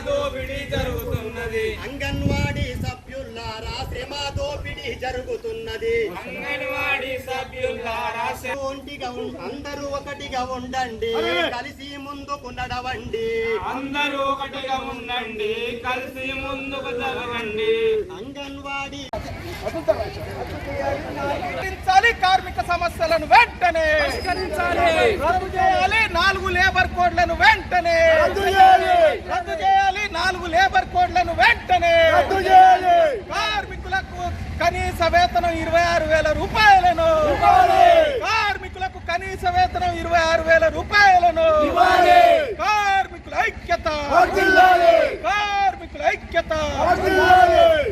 దోపిడీ జరుగుతున్నది. అంగన్వాడీ సభ్యులారా శ్రమ దోపిడీ జరుగుతున్నది. అంగన్వాడీ సభ్యులారా అందరూ ఒకటిగా ఉండండి, కలిసి ముందుకు నడవండి. అందరూ ఒకటిగా ఉండండి, కలిసి ముందుకు జరగండి. అంగన్వాడీ కార్మిక సమస్యలను వెంటనే రద్దు చేయాలి. 4 లేబర్ కోడ్లను వెంటనే రద్దు చేయాలి. 4 లేబర్ కోడ్లను వెంటనే రద్దు చేయాలి. కార్మికులకు కనీస వేతనం 26,000 రూపాయలను కార్మికులకు కనీస వేతనం 26,000 రూపాయలను కార్మికుల ఐక్యత కార్మికుల ఐక్యత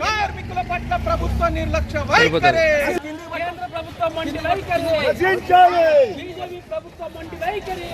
కార్మికుల పట్ల ప్రభుత్వ నిర్లక్ష్య వైఖరి. కేంద్ర ప్రభుత్వం మండి వైఖరి బీజేపీ ప్రభుత్వం మండి వైఖరి.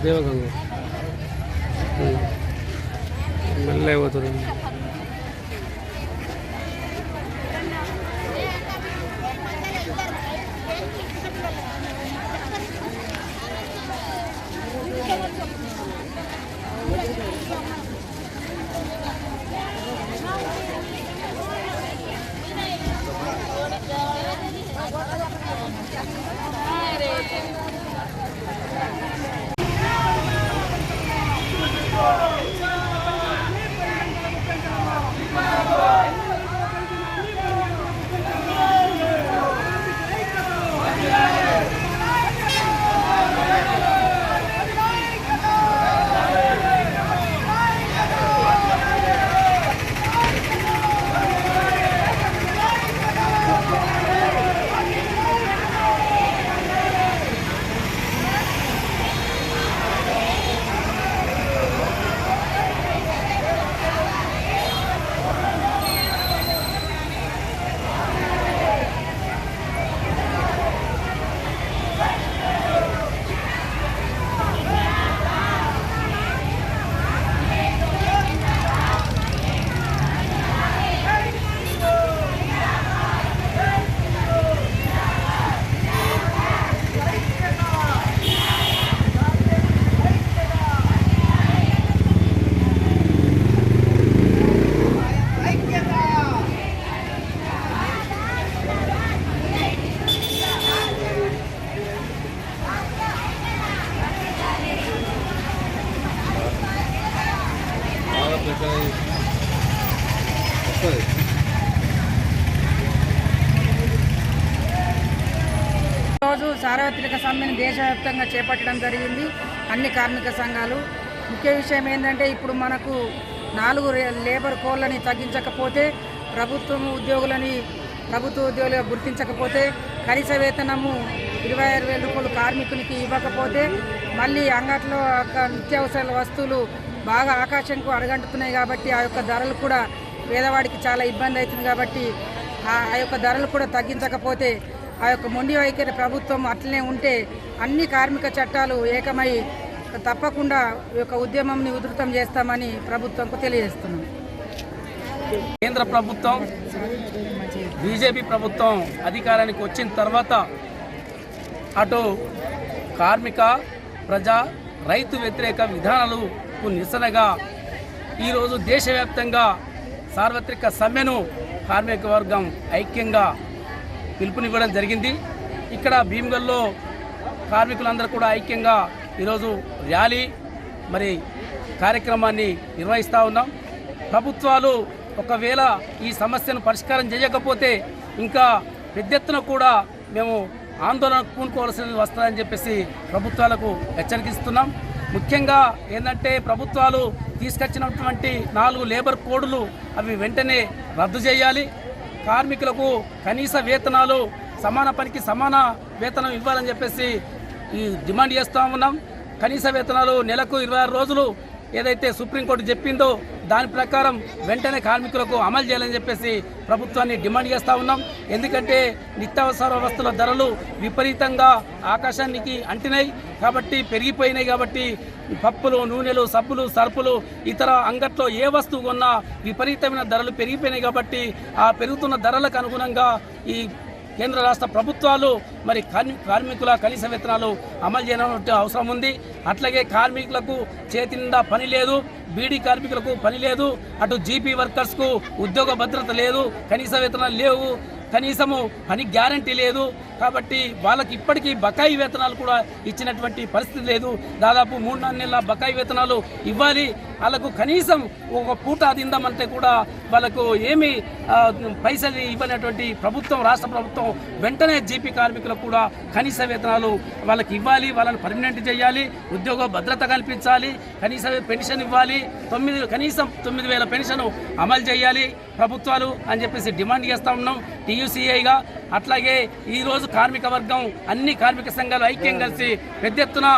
దేవగంగ మెల్లగా పోతుంది. రోజు సార్వత్రిక సమ్మెను దేశవ్యాప్తంగా చేపట్టడం జరిగింది. అన్ని కార్మిక సంఘాలు ముఖ్య విషయం ఏంటంటే ఇప్పుడు మనకు 4 లేబర్ కోడ్లని తగ్గించకపోతే ప్రభుత్వ ఉద్యోగులుగా గుర్తించకపోతే కనీస వేతనము 26,000 రూపాయలు కార్మికునికి ఇవ్వకపోతే మళ్ళీ అంగట్లో నిత్యావసర వస్తువులు బాగా ఆకాశంకు అడగంటుతున్నాయి కాబట్టి ఆ యొక్క ధరలు కూడా పేదవాడికి చాలా ఇబ్బంది అవుతుంది కాబట్టి ఆ యొక్క ధరలు కూడా తగ్గించకపోతే ఆ యొక్క మొండి వైఖరి ప్రభుత్వం అట్లనే ఉంటే అన్ని కార్మిక చట్టాలు ఏకమై తప్పకుండా ఈ యొక్క ఉద్యమంని ఉధృతం చేస్తామని ప్రభుత్వంకు తెలియజేస్తున్నాం. కేంద్ర ప్రభుత్వం బీజేపీ ప్రభుత్వం అధికారానికి వచ్చిన తర్వాత అటు కార్మిక ప్రజా రైతు వ్యతిరేక విధానాలకు నిరసనగా ఈరోజు దేశవ్యాప్తంగా సార్వత్రిక సమ్మెను కార్మిక వర్గం ఐక్యంగా పిలుపునివ్వడం జరిగింది. ఇక్కడ భీమ్గల్లో కార్మికులందరూ కూడా ఐక్యంగా ఈరోజు ర్యాలీ మరి కార్యక్రమాన్ని నిర్వహిస్తూ ఉన్నాం. ప్రభుత్వాలు ఒకవేళ ఈ సమస్యను పరిష్కారం చేయకపోతే ఇంకా పెద్ద ఎత్తున కూడా మేము ఆందోళన పూనుకోవాల్సి వస్తుందని చెప్పేసి ప్రభుత్వాలకు హెచ్చరిస్తున్నాం. ముఖ్యంగా ఏంటంటే ప్రభుత్వాలు తీసుకొచ్చినటువంటి 4 లేబర్ కోడ్లు అవి వెంటనే రద్దు చేయాలి. కార్మికులకు కనీస వేతనాలు సమాన పనికి సమాన వేతనం ఇవ్వాలని చెప్పేసి డిమాండ్ చేస్తూ ఉన్నాం. కనీస వేతనాలు నెలకు 26 రోజులు ఏదైతే సుప్రీంకోర్టు చెప్పిందో దాని ప్రకారం వెంటనే కార్మికులకు అమలు చేయాలని చెప్పేసి ప్రభుత్వాన్ని డిమాండ్ చేస్తూ ఉన్నాం. ఎందుకంటే నిత్యావసర వస్తువుల ధరలు విపరీతంగా ఆకాశానికి అంటినాయి కాబట్టి పెరిగిపోయినాయి. కాబట్టి పప్పులు, నూనెలు, సబ్బులు, సరుపులు, ఇతర అంగట్లో ఏ వస్తువు కొన్నా విపరీతమైన ధరలు పెరిగిపోయినాయి. కాబట్టి ఆ పెరుగుతున్న ధరలకు అనుగుణంగా ఈ కేంద్ర రాష్ట్ర ప్రభుత్వాలు మరి కార్మికుల కనీస వేతనాలు అమలు చేయడం అవసరం ఉంది. అట్లాగే కార్మికులకు చేతి నిండా పని లేదు, బీడీ కార్మికులకు పని లేదు, అటు జీపీ వర్కర్స్కు ఉద్యోగ భద్రత లేదు, కనీస వేతనాలు లేవు, కనీసము పని గ్యారంటీ లేదు. కాబట్టి వాళ్ళకి ఇప్పటికీ బకాయి వేతనాలు కూడా ఇచ్చినటువంటి పరిస్థితి లేదు. దాదాపు 3-4 నెలల బకాయి వేతనాలు ఇవ్వాలి. వాళ్ళకు కనీసం ఒక పూట తిందామంటే కూడా వాళ్ళకు ఏమీ పైసలు ఇవ్వనటువంటి ప్రభుత్వం, రాష్ట్ర ప్రభుత్వం వెంటనే జీపీ కార్మికులకు కూడా కనీస వేతనాలు వాళ్ళకి ఇవ్వాలి. వాళ్ళని పర్మనెంట్ చేయాలి, ఉద్యోగ భద్రత కల్పించాలి, కనీస పెన్షన్ ఇవ్వాలి, కనీసం 9,000 పెన్షన్ అమలు చేయాలి ప్రభుత్వాలు అని చెప్పేసి డిమాండ్ చేస్తూ ఉన్నాం టీయూసీఐగా. అట్లాగే ఈరోజు కార్మిక వర్గం అన్ని కార్మిక సంఘాలు ఐక్యం కలిసి పెద్ద ఎత్తున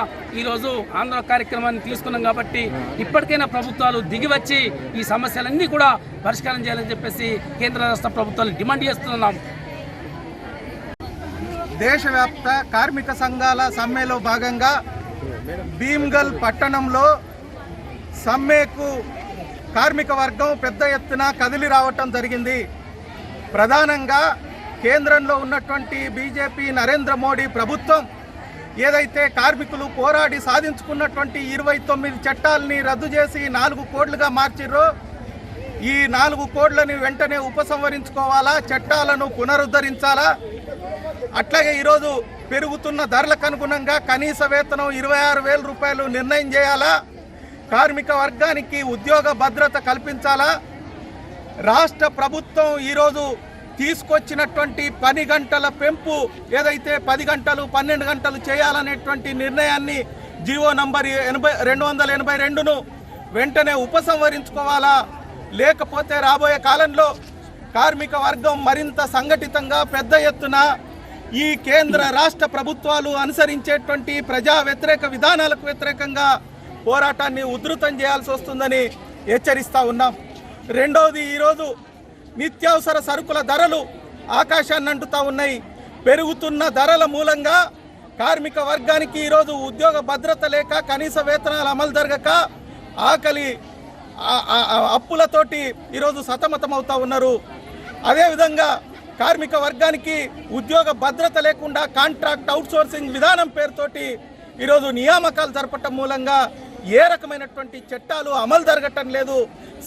ఈరోజు ఆందోళన కార్యక్రమాన్ని తీసుకున్నాం. కాబట్టి ఇప్పటికైనా ప్రభుత్వాలు దిగివచ్చి ఈ సమస్యలన్నీ కూడా పరిష్కారం చేయాలని చెప్పేసి కేంద్ర రాష్ట్ర ప్రభుత్వాలు డిమాండ్ చేస్తున్నాం. దేశవ్యాప్త కార్మిక సంఘాల సమ్మెలో భాగంగా భీమ్గల్ పట్టణంలో సమ్మెకు కార్మిక వర్గం పెద్ద ఎత్తున కదిలి రావటం జరిగింది. ప్రధానంగా కేంద్రంలో ఉన్నటువంటి బీజేపీ నరేంద్ర మోడీ ప్రభుత్వం ఏదైతే కార్మికులు పోరాడి సాధించుకున్నటువంటి 29 చట్టాలని రద్దు చేసి 4 కోడ్లుగా మార్చిర్రో ఈ 4 కోడ్లని వెంటనే ఉపసంహరించుకోవాలా, చట్టాలను పునరుద్ధరించాలా. అట్లాగే ఈరోజు పెరుగుతున్న ధరలకు అనుగుణంగా కనీస వేతనం 26,000 రూపాయలు నిర్ణయం చేయాలా, కార్మిక వర్గానికి ఉద్యోగ భద్రత కల్పించాలా. రాష్ట్ర ప్రభుత్వం ఈరోజు తీసుకొచ్చినటువంటి 10 గంటల పెంపు ఏదైతే 10 గంటలు 12 గంటలు చేయాలనేటువంటి నిర్ణయాన్ని జీవో నంబర్ 282ను వెంటనే ఉపసంహరించుకోవాలా. లేకపోతే రాబోయే కాలంలో కార్మిక వర్గం మరింత సంఘటితంగా పెద్ద ఎత్తున ఈ కేంద్ర రాష్ట్ర ప్రభుత్వాలు అనుసరించేటువంటి ప్రజా వ్యతిరేక విధానాలకు వ్యతిరేకంగా పోరాటాన్ని ఉధృతం చేయాల్సి వస్తుందని హెచ్చరిస్తూ ఉన్నాం. రెండోది, ఈరోజు నిత్యావసర సరుకుల ధరలు ఆకాశాన్ని అంటుతూ ఉన్నాయి. పెరుగుతున్న ధరల మూలంగా కార్మిక వర్గానికి ఈరోజు ఉద్యోగ భద్రత లేక, కనీస వేతనాలు అమలు జరగక, ఆకలి అప్పులతోటి ఈరోజు సతమతమవుతూ ఉన్నారు. అదేవిధంగా కార్మిక వర్గానికి ఉద్యోగ భద్రత లేకుండా కాంట్రాక్ట్ అవుట్సోర్సింగ్ విధానం పేరుతోటి ఈరోజు నియామకాలు జరపటం మూలంగా ఏ రకమైనటువంటి చట్టాలు అమలు జరగటం లేదు,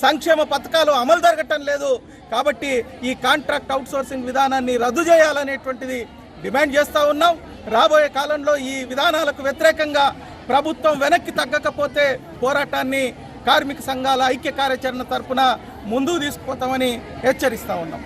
సంక్షేమ పథకాలు అమలు జరగటం లేదు. కాబట్టి ఈ కాంట్రాక్ట్ అవుట్సోర్సింగ్ విధానాన్ని రద్దు చేయాలనేటువంటిది డిమాండ్ చేస్తూ ఉన్నాం. రాబోయే కాలంలో ఈ విధానాలకు వ్యతిరేకంగా ప్రభుత్వం వెనక్కి తగ్గకపోతే పోరాటాన్ని కార్మిక సంఘాల ఐక్య కార్యాచరణ తరపున ముందుకు తీసుకుపోతామని హెచ్చరిస్తూ ఉన్నాం.